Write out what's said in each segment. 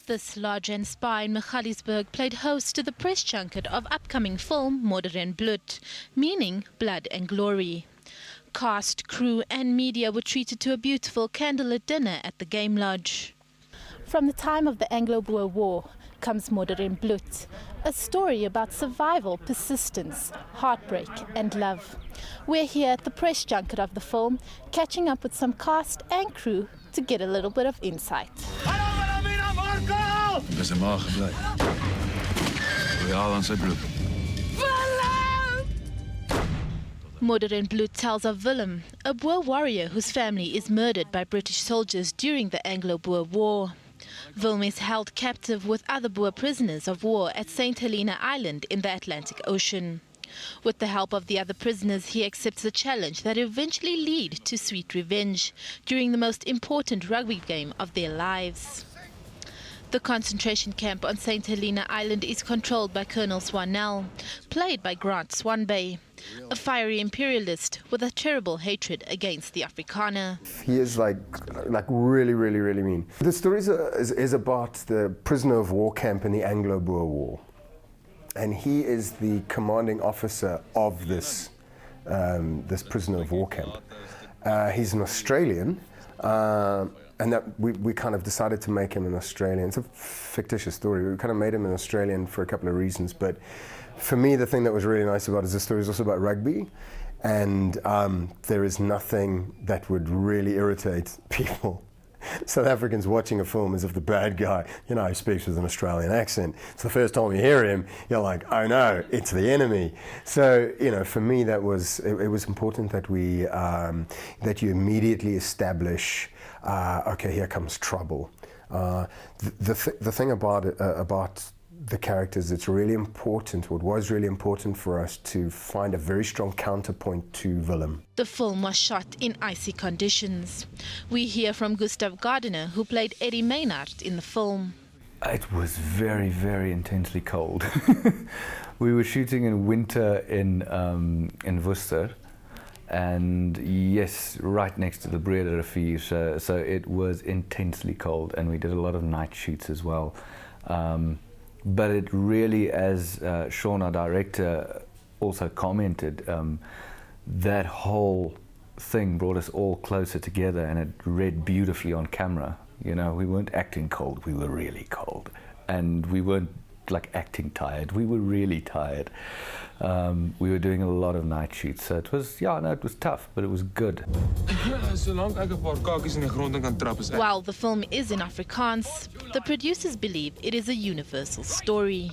This large-end spa in Magaliesburg played host to the press junket of upcoming film Bloed, meaning blood and glory. Cast, crew and media were treated to a beautiful candlelit dinner at the game lodge. From the time of the Anglo-Boer War comes Bloed, a story about survival, persistence, heartbreak and love. We're here at the press junket of the film, catching up with some cast and crew to get a little bit of insight. Dis 'n maag gebly. Royaal aan sy bloed. Bloed tells of Willem, a Boer warrior whose family is murdered by British soldiers during the Anglo-Boer War. Willem is held captive with other Boer prisoners of war at St. Helena Island in the Atlantic Ocean. With the help of the other prisoners, he accepts a challenge that eventually leads to sweet revenge during the most important rugby game of their lives. The concentration camp on St. Helena Island is controlled by Colonel Swanell, played by Grant Swanbay, a fiery imperialist with a terrible hatred against the Afrikaner. He is like really mean. The story is about the prisoner of war camp in the Anglo-Boer War. And he is the commanding officer of this, this prisoner of war camp. He's an Australian. And that we kind of decided to make him an Australian. It's a fictitious story. We kind of made him an Australian for a couple of reasons. But for me, the thing that was really nice about it is the story is also about rugby. And there is nothing that would really irritate people. South Africans watching a film as if the bad guy, you know, he speaks with an Australian accent. It's the first time you hear him, you're like, oh no, it's the enemy. So, you know, for me, that was it was important that we that you immediately establish, okay, here comes trouble. The thing about the characters, it's really important, what was really important for us to find a very strong counterpoint to Willem. The film was shot in icy conditions. We hear from Gustav Gardiner, who played Eddie Maynard in the film. It was very intensely cold. We were shooting in winter in Worcester, and yes, right next to the Bloed rivier, so it was intensely cold, and we did a lot of night shoots as well. But it really, as Sean, our director, also commented, that whole thing brought us all closer together, and it read beautifully on camera. You know, we weren't acting cold, we were really cold. And we weren't like acting tired, we were really tired. We were doing a lot of night shoots, so it was, yeah, no, it was tough, but it was good. While the film is in Afrikaans, the producers believe it is a universal story.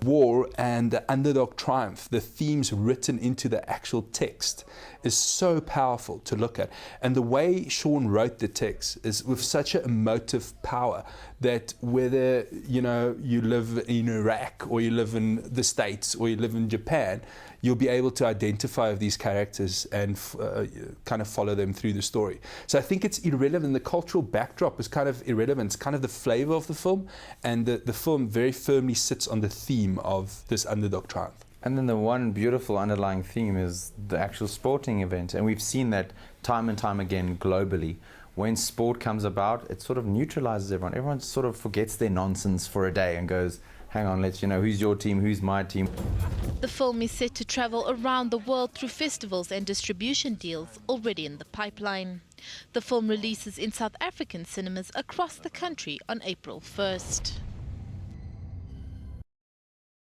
War and the underdog triumph, the themes written into the actual text, is so powerful to look at. And the way Sean wrote the text is with such an emotive power that whether, you know, you live in Iraq or you live in the States or you live in Japan, you'll be able to identify with these characters and kind of follow them through the story. So I think it's irrelevant. The cultural backdrop is kind of irrelevant. It's kind of the flavor of the film, and the film very firmly sits on the theme of this underdog triumph. And then the one beautiful underlying theme is the actual sporting event, and we've seen that time and time again globally. When sport comes about, it sort of neutralizes everyone. Everyone sort of forgets their nonsense for a day and goes, hang on, let's, you know, who's your team, who's my team. The film is set to travel around the world through festivals and distribution deals already in the pipeline. The film releases in South African cinemas across the country on April 1st.